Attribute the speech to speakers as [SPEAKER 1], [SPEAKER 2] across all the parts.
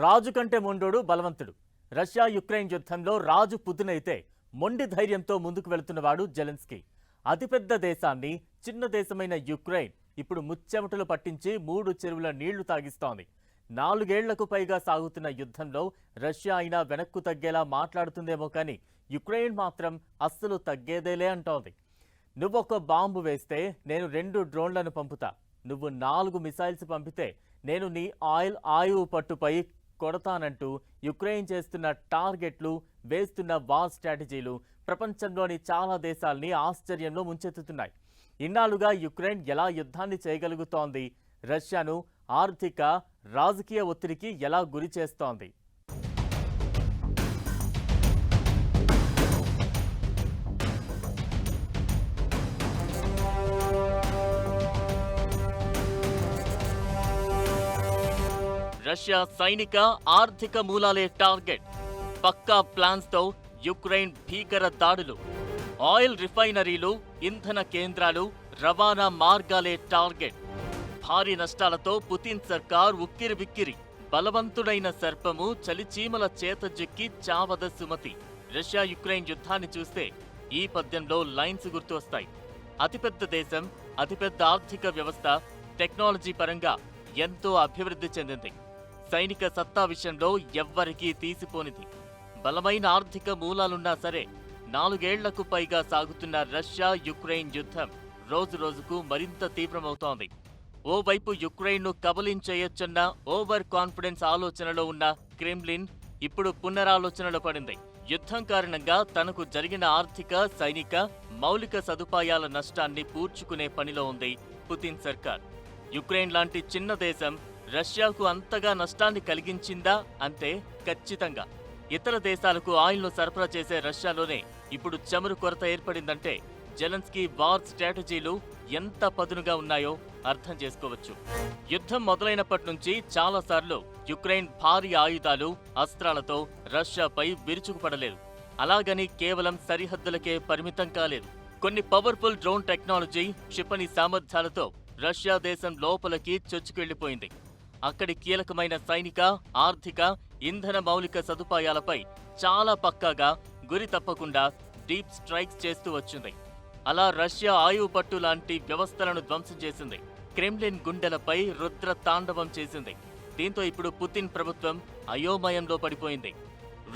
[SPEAKER 1] రాజు కంటే మొండోడు బలవంతుడు. Russia Ukraine యుద్ధంలో రాజు పుతినైతే మొండి ధైర్యంతో ముందుకు వెళుతున్నవాడు జెలెన్స్కీ. అతిపెద్ద దేశాన్ని చిన్న దేశమైన యుక్రెయిన్ ఇప్పుడు ముచ్చెమటలు పట్టించి 3 చెరువుల నీళ్లు తాగిస్తోంది. 4 ఏళ్లకు పైగా సాగుతున్న యుద్ధంలో రష్యా అయినా వెనక్కు తగ్గేలా మాట్లాడుతుందేమో కానీ యుక్రెయిన్ మాత్రం అస్సలు తగ్గేదేలే అంటోంది. నువ్వొక బాంబు వేస్తే నేను 2 డ్రోన్లను పంపుతా, నువ్వు 4 మిసైల్స్ పంపితే నేను నీ ఆయువు పట్టుపై కొడతానంటూ యుక్రెయిన్ చేస్తున్న టార్గెట్లు, వేస్తున్న వార్ స్ట్రాటజీలు ప్రపంచంలోని చాలా దేశాల్ని ఆశ్చర్యంలో ముంచెత్తుతున్నాయి. ఇన్నాళ్లుగా యుక్రెయిన్ ఎలా యుద్ధాన్ని చేయగలుగుతోంది, రష్యాను ఆర్థిక, రాజకీయ ఒత్తిడికి ఎలా గురి చేస్తోంది? రష్యా సైనిక, ఆర్థిక మూలాలే టార్గెట్. పక్కా ప్లాన్స్తో యుక్రెయిన్ భీకర దాడులు. ఆయిల్ రిఫైనరీలు, ఇంధన కేంద్రాలు, రవాణా మార్గాలే టార్గెట్. భారీ నష్టాలతో పుతిన్ సర్కార్ ఉక్కిరిబిక్కిరి. బలవంతుడైన సర్పము చలిచీమల చేత జిక్కి చావద సుమతి. రష్యా యుక్రెయిన్ యుద్ధాన్ని చూస్తే ఈ పద్యంలో లైన్స్ గుర్తు వస్తాయి. అతిపెద్ద దేశం, అతిపెద్ద ఆర్థిక వ్యవస్థ, టెక్నాలజీ పరంగా ఎంతో అభివృద్ధి చెందింది. సైనిక సత్తా విషయంలో ఎవ్వరికీ తీసిపోనిది. బలమైన ఆర్థిక మూలాలున్నా సరే 4 ఏళ్లకు పైగా సాగుతున్న రష్యా యుక్రెయిన్ యుద్ధం రోజురోజుకు మరింత తీవ్రమవుతోంది. ఓవైపు యుక్రెయిన్ను కబలించేయొచ్చన్న ఓవర్ కాన్ఫిడెన్స్ ఆలోచనలో ఉన్న క్రెమ్లిన్ ఇప్పుడు పునరాలోచనలో పడింది. యుద్ధం కారణంగా తనకు జరిగిన ఆర్థిక, సైనిక, మౌలిక సదుపాయాల నష్టాన్ని పూడ్చుకునే పనిలో ఉంది పుతిన్ సర్కార్. యుక్రెయిన్ లాంటి చిన్న దేశం రష్యాకు అంతగా నష్టాన్ని కలిగించిందా అంటే ఖచ్చితంగా. ఇతర దేశాలకు ఆయిల్ను సరఫరా చేసే రష్యాలోనే ఇప్పుడు చమురు కొరత ఏర్పడిందంటే జెలెన్స్కీ వార్ స్ట్రాటజీలు ఎంత పదునుగా ఉన్నాయో అర్థం చేసుకోవచ్చు. యుద్ధం మొదలైనప్పటి నుంచి చాలాసార్లు యుక్రెయిన్ భారీ ఆయుధాలు, అస్త్రాలతో రష్యాపై విరుచుకుపడలేదు. అలాగని కేవలం సరిహద్దులకే పరిమితం కాలేదు. కొన్ని పవర్ఫుల్ డ్రోన్ టెక్నాలజీ, క్షిపణి సామర్థ్యాలతో రష్యా దేశం లోపలికి చొచ్చుకెళ్లిపోయింది. అక్కడి కీలకమైన సైనిక, ఆర్థిక, ఇంధన మౌలిక సదుపాయాలపై చాలా పక్కాగా, గురి తప్పకుండా డీప్ స్ట్రైక్స్ చేస్తూ వచ్చింది. అలా రష్యా ఆయువు పట్టు లాంటి వ్యవస్థలను ధ్వంసం చేసింది. క్రెమ్లిన్ గుండెలపై రుద్ర తాండవం చేసింది. దీంతో ఇప్పుడు పుతిన్ ప్రభుత్వం అయోమయంలో పడిపోయింది.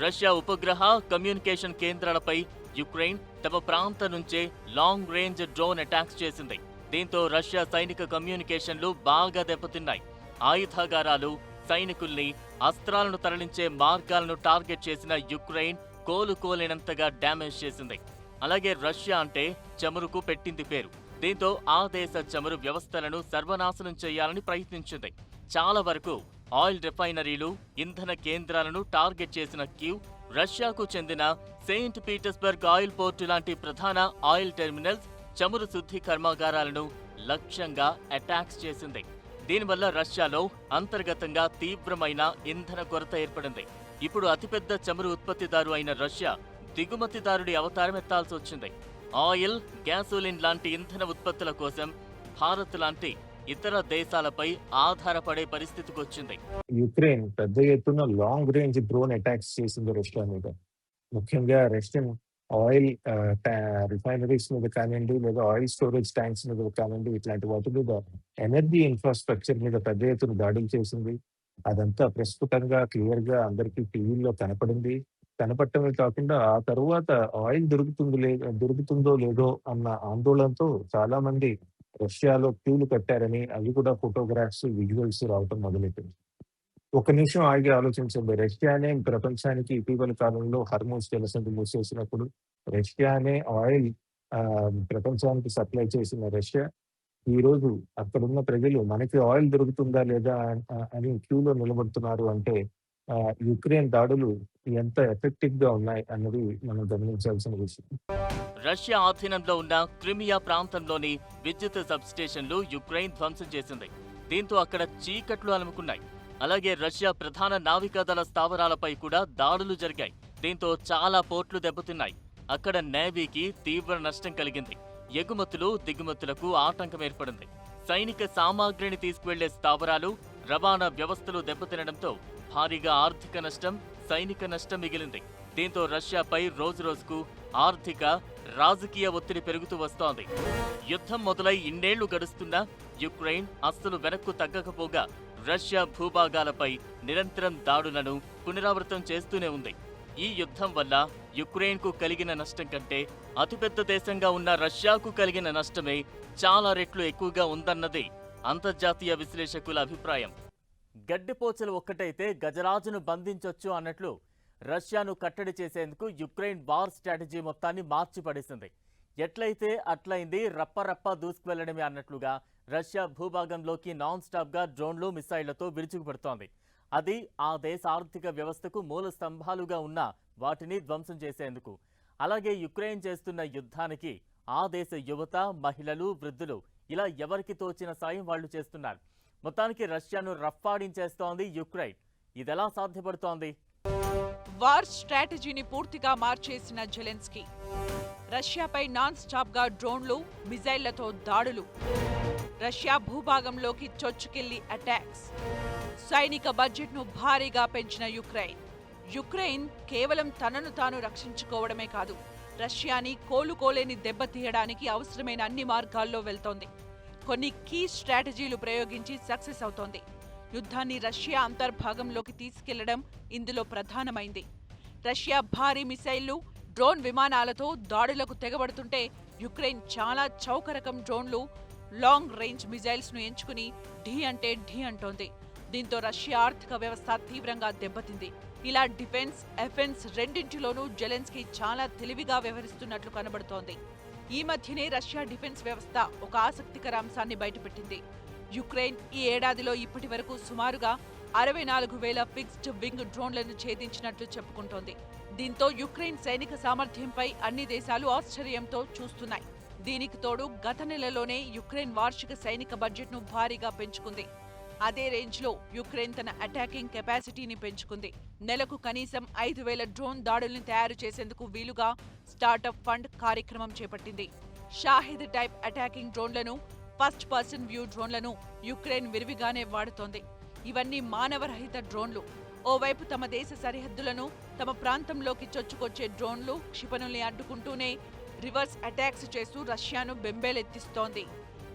[SPEAKER 1] రష్యా ఉపగ్రహ, కమ్యూనికేషన్ కేంద్రాలపై యుక్రెయిన్ తమ ప్రాంతం నుంచే లాంగ్ రేంజ్ డ్రోన్ అటాక్స్ చేసింది. దీంతో రష్యా సైనిక కమ్యూనికేషన్లు బాగా దెబ్బతిన్నాయి. ఆయుధాగారాలు, సైనికుల్ని, అస్త్రాలను తరలించే మార్గాలను టార్గెట్ చేసిన యుక్రెయిన్ కోలుకోలేనంతగా డ్యామేజ్ చేసింది. అలాగే రష్యా అంటే చమురుకు పెట్టింది పేరు. దీంతో ఆ దేశ చమురు వ్యవస్థలను సర్వనాశనం చేయాలని ప్రయత్నించింది. చాలా వరకు ఆయిల్ రిఫైనరీలు, ఇంధన కేంద్రాలను టార్గెట్ చేసిన కీవ్, రష్యాకు చెందిన సెయింట్ పీటర్స్బర్గ్ ఆయిల్ పోర్టు లాంటి ప్రధాన ఆయిల్ టెర్మినల్స్, చమురు శుద్ధి కర్మాగారాలను లక్ష్యంగా అటాక్స్ చేసింది. దీనివల్ల రష్యాలో అంతర్గతంగా తీవ్రమైన ఇంధన కొరత ఏర్పడింది. ఇప్పుడు అతిపెద్ద చమురు ఉత్పత్తిదారు అయిన రష్యా దిగుమతిదారుడి అవతారం ఎత్తాల్సి వచ్చింది. ఆయిల్, గ్యాసోలిన్ లాంటి ఇంధన ఉత్పత్తుల కోసం భారత్ లాంటి ఇతర దేశాలపై ఆధారపడే పరిస్థితికి వచ్చింది.
[SPEAKER 2] యుక్రెయిన్ పెద్ద ఎత్తున లాంగ్ రేంజ్ డ్రోన్ అటాక్స్ చేసింది రష్యా మీద. ముఖ్యంగా రష్యన్ ఆయిల్ రిఫైనరీస్ మీద కానివ్వండి, లేదా ఆయిల్ స్టోరేజ్ ట్యాంక్స్ మీద కానివ్వండి, ఇట్లాంటి వాటి మీద, ఎనర్జీ ఇన్ఫ్రాస్ట్రక్చర్ మీద పెద్ద ఎత్తున దాడులు చేసింది. అదంతా ప్రస్ఫుటంగా, క్లియర్ గా అందరికీ టీవీల్లో కనపడింది. కనపడటమే కాకుండా ఆ తరువాత ఆయిల్ దొరుకుతుందో లేదో అన్న ఆందోళనతో చాలా మంది రష్యాలో క్యూలు కట్టారని, అవి కూడా ఫోటోగ్రాఫ్స్, విజువల్స్ రావటం మొదలెట్టింది. ఒక నిమిషం ఆగి ఆలోచించండి. రష్యానే ప్రపంచానికి ఇటీవల కాలంలో హర్మూజ్ జలసంధి మూసేసినప్పుడు, రష్యానే ఆయిల్ ప్రపంచానికి సప్లై చేసిన రష్యా ఈ రోజు అక్కడున్న ప్రజలు మనకి ఆయిల్ దొరుకుతుందా లేదా అని క్యూలో నిలబడుతున్నారు అంటే యుక్రెయిన్ దాడులు ఎంత ఎఫెక్టివ్ గా ఉన్నాయి అన్నది మనం గమనించాల్సిన విషయం.
[SPEAKER 1] రష్యా ఆధీనంలో ఉన్న క్రిమియా ప్రాంతంలోని విద్యుత్ సబ్స్టేషన్లు యుక్రెయిన్ ధ్వంసం చేసింది. దీంతో అక్కడ చీకట్లు అలుముకున్నాయి. అలాగే రష్యా ప్రధాన నావికాదళ స్థావరాలపై కూడా దాడులు జరిగాయి. దీంతో చాలా పోర్ట్లు దెబ్బతిన్నాయి. అక్కడ నేవీకి తీవ్ర నష్టం కలిగింది. ఎగుమతులు, దిగుమతులకు ఆటంకం ఏర్పడింది. సైనిక సామాగ్రిని తీసుకువెళ్లే స్థావరాలు, రవాణా వ్యవస్థలు దెబ్బతినడంతో భారీగా ఆర్థిక నష్టం, సైనిక నష్టం మిగిలింది. దీంతో రష్యాపై రోజురోజుకు ఆర్థిక, రాజకీయ ఒత్తిడి పెరుగుతూ వస్తోంది. యుద్ధం మొదలై ఇన్నేళ్లు గడుస్తున్నా యుక్రెయిన్ అస్సలు వెనక్కు తగ్గకపోగా రష్యా భూభాగాలపై నిరంతరం దాడులను పునరావృతం చేస్తూనే ఉంది. ఈ యుద్ధం వల్ల యుక్రెయిన్కు కలిగిన నష్టం కంటే అతిపెద్ద దేశంగా ఉన్న రష్యాకు కలిగిన నష్టమే చాలా రెట్లు ఎక్కువగా ఉందన్నది అంతర్జాతీయ విశ్లేషకుల అభిప్రాయం. గడ్డిపోచలు ఒక్కటైతే గజరాజును బంధించొచ్చు అన్నట్లు రష్యాను కట్టడి చేసేందుకు యుక్రెయిన్ వార్ స్ట్రాటజీ మొత్తాన్ని మార్చిపడేసింది. ఎట్లయితే అట్లయింది, రప్పరప్ప దూసుకువెళ్లడమే అన్నట్లుగా రష్యా భూభాగంలోకి నాన్ స్టాప్గా డ్రోన్లు, మిసైళ్లతో విరుచుకుపడుతోంది. అది ఆ దేశ ఆర్థిక వ్యవస్థకు మూల స్తంభాలుగా ఉన్న వాటిని ధ్వంసం చేసేందుకు. అలాగే యుక్రెయిన్ చేస్తున్న యుద్ధానికి ఆ దేశ యువత, మహిళలు, వృద్ధులు ఇలా ఎవరికి తోచిన సాయం వాళ్లు చేస్తున్నారు. మొత్తానికి రష్యాను రఫ్ఫాడించేస్తోంది యుక్రెయిన్. ఇదెలా సాధ్యపడుతోంది?
[SPEAKER 3] వార్ స్ట్రాటజీని పూర్తిగా మార్చేసిన జెలెన్స్కీ. రష్యాపై నాన్ స్టాప్ గా డ్రోన్లు, మిజైళ్లతో దాడులు, రష్యా భూభాగంలోకి చొచ్చుకెళ్లి అటాక్స్, సైనిక బడ్జెట్ను భారీగా పెంచిన యుక్రెయిన్ కేవలం తనను తాను రక్షించుకోవడమే కాదు, రష్యాని కోలుకోలేని దెబ్బతీయడానికి అవసరమైన అన్ని మార్గాల్లో వెళ్తోంది. కొన్ని కీ స్ట్రాటజీలు ప్రయోగించి సక్సెస్ అవుతోంది. యుద్ధాన్ని రష్యా అంతర్భాగంలోకి తీసుకెళ్లడం ఇందులో ప్రధానమైంది. రష్యా భారీ మిసైళ్లు, డ్రోన్ విమానాలతో దాడులకు తెగబడుతుంటే యుక్రెయిన్ చాలా చౌకరకం డ్రోన్లు, లాంగ్ రేంజ్ మిజైల్స్ ను ఎంచుకుని ఢీ అంటే ఢీ అంటోంది. దీంతో రష్యా ఆర్థిక వ్యవస్థ తీవ్రంగా దెబ్బతింది. ఇలా డిఫెన్స్, ఎఫెన్స్ రెండింటిలోనూ జెలెన్స్కీ చాలా తెలివిగా వ్యవహరిస్తున్నట్లు కనబడుతోంది. ఈ మధ్యనే రష్యా డిఫెన్స్ వ్యవస్థ ఒక ఆసక్తికర అంశాన్ని బయటపెట్టింది. యుక్రెయిన్ ఈ ఏడాదిలో ఇప్పటి వరకు సుమారుగా 64,000 ఫిక్స్డ్ వింగ్ డ్రోన్లను ఛేదించినట్లు చెప్పుకుంటోంది. దీంతో యుక్రెయిన్ సైనిక సామర్థ్యంపై అన్ని దేశాలు ఆశ్చర్యంతో చూస్తున్నాయి. దీనికి తోడు గత నెలలోనే యుక్రెయిన్ వార్షిక సైనిక బడ్జెట్ను భారీగా పెంచుకుంది. అదే రేంజ్లో యుక్రెయిన్ తన అటాకింగ్ కెపాసిటీని పెంచుకుంది. నెలకు కనీసం 5,000 డ్రోన్ దాడుల్ని తయారు చేసేందుకు వీలుగా స్టార్టప్ ఫండ్ కార్యక్రమం చేపట్టింది. షాహిద్ టైప్ అటాకింగ్ డ్రోన్లను, ఫస్ట్ పర్సన్ వ్యూ డ్రోన్లను యుక్రెయిన్ విరివిగానే వాడుతోంది. ఇవన్నీ మానవరహిత డ్రోన్లు. ఓవైపు తమ దేశ సరిహద్దులను, తమ ప్రాంతంలోకి చొచ్చుకొచ్చే డ్రోన్లు, క్షిపణుల్ని అడ్డుకుంటూనే రివర్స్ అటాక్స్ చేస్తూ రష్యాను బెంబేలెత్తిస్తోంది.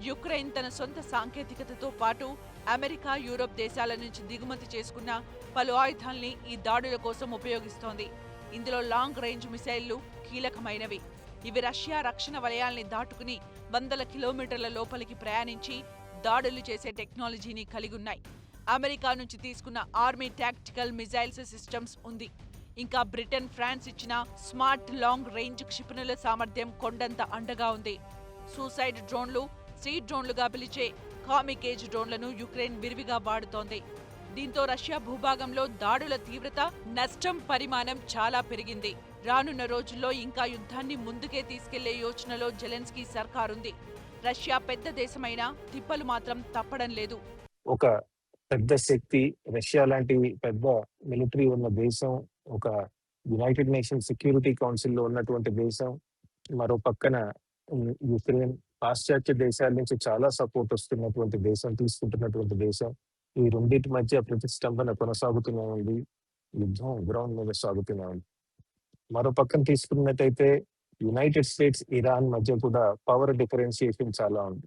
[SPEAKER 3] యుక్రెయిన్ తన సొంత సాంకేతికతతో పాటు అమెరికా, యూరోప్ దేశాల నుంచి దిగుమతి చేసుకున్న పలు ఆయుధాల్ని ఈ దాడుల కోసం ఉపయోగిస్తోంది. ఇందులో లాంగ్ రేంజ్ మిసైళ్లు కీలకమైనవి. ఇవి రష్యా రక్షణ వలయాల్ని దాటుకుని వందల కిలోమీటర్ల లోపలికి ప్రయాణించి దాడులు చేసే టెక్నాలజీని కలిగున్నాయి. అమెరికా నుంచి తీసుకున్న ఆర్మీ టాక్టికల్ మిజైల్స్ సిస్టమ్స్ ఉంది. ఇంకా బ్రిటన్, ఫ్రాన్స్ ఇచ్చిన స్మార్ట్ లాంగ్ రేంజ్ క్షిపణుల సామర్థ్యం కొండంత అండగా ఉంది. సూసైడ్ డ్రోన్లు, సీడ్ డ్రోన్లుగా పిలిచే కామికేజ్ డ్రోన్లను యుక్రెయిన్ విరివిగా వాడుతోంది. దీంతో రష్యా భూభాగంలో దాడుల తీవ్రత, నష్టం పరిమాణం చాలా పెరిగింది. రానున్న రోజుల్లో ఇంకా యుద్ధాన్ని ముందుకే తీసుకెళ్లే యోచనలో జెలెన్స్కీ సర్కారుంది. రష్యా పెద్ద దేశమైనా తిప్పలు మాత్రం తప్పడం లేదు.
[SPEAKER 2] ఒక పెద్ద శక్తి, రష్యా లాంటి పెద్ద మిలిటరీ ఉన్న దేశం, ఒక యునైటెడ్ నేషన్ సెక్యూరిటీ కౌన్సిల్లో ఉన్నటువంటి దేశం, మరో పక్కన యుక్రెయిన్ పాశ్చాత్య దేశాల నుంచి చాలా సపోర్ట్ వస్తున్నటువంటి దేశం, తీసుకుంటున్నటువంటి దేశం. ఈ రెండింటి మధ్య ప్రతిష్టంభన కొనసాగుతూనే ఉంది. యుద్ధం గ్రౌండ్ మీద సాగుతూనే ఉంది. మరో పక్కన తీసుకున్నట్టయితే యునైటెడ్ స్టేట్స్, ఇరాన్ మధ్య కూడా పవర్ డిఫరెన్షియేషన్ చాలా ఉంది.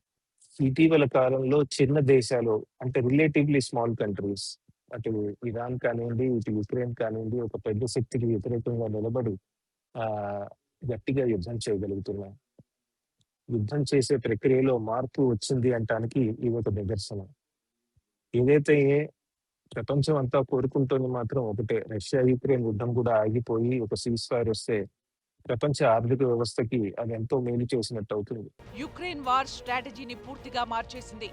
[SPEAKER 2] ఇటీవల కాలంలో చిన్న దేశాలు, అంటే రిలేటివ్లీ స్మాల్ కంట్రీస్, అటు ఇరాన్ కానివ్వండి, ఇటు యుక్రెయిన్ కానివ్వండి, ఒక పెద్ద శక్తికి వ్యతిరేకంగా నిలబడి గట్టిగా యుద్ధం చేయగలుగుతున్నాయి. యుద్ధం చేసే ప్రక్రియలో మార్పు వచ్చింది అంటానికి ఇది ఒక నిదర్శనం. ఏదైతే ప్రపంచం అంతా కోరుకుంటోంది మాత్రం ఒకటే, రష్యా యుక్రెయిన్ యుద్ధం కూడా ఆగిపోయి ఒక సీజ్ ఫైర్ వస్తే ప్రపంచ ఆర్థిక వ్యవస్థకి అది ఎంతో మేలు చేసినట్టు అవుతుంది.
[SPEAKER 3] యుక్రెయిన్ వార్ స్ట్రాటజీని పూర్తిగా మార్చేసింది.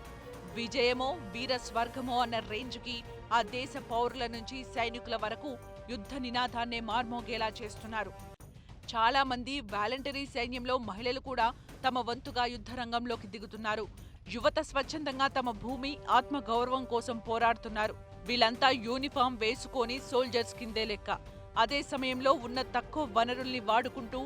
[SPEAKER 3] విజయమో వీర స్వర్గమో అన్న రేంజ్కి ఆ దేశ పౌరుల నుంచి సైనికుల వరకు యుద్ధ నినాదాన్నే మార్మోగేలా చేస్తున్నారు. చాలా మంది వాలంటరీ సైన్యంలో మహిళలు కూడా తమ వంతుగా యుద్ధ రంగంలోకి దిగుతున్నారు. యువత స్వచ్ఛందంగా తమ భూమి, ఆత్మ గౌరవం కోసం పోరాడుతున్నారు. వీళ్ళంతా యూనిఫామ్ వేసుకొని సోల్జర్స్ కిందే లెక్క. అదే సమయంలో ఉన్న తక్కువ వనరుల్ని వాడుకుంటూ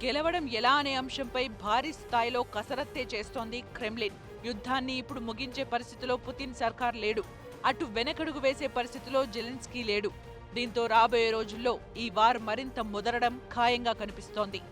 [SPEAKER 3] గెలవడం ఎలా అనే అంశంపై భారీ స్థాయిలో కసరత్తే చేస్తోంది క్రెమ్లిన్. యుద్ధాన్ని ఇప్పుడు ముగించే పరిస్థితిలో పుతిన్ సర్కార్ లేడు. అటు వెనకడుగు వేసే పరిస్థితిలో జెలెన్స్కీ లేడు. దీంతో రాబోయే రోజుల్లో ఈ వార్ మరింత ముదరడం ఖాయంగా కనిపిస్తోంది.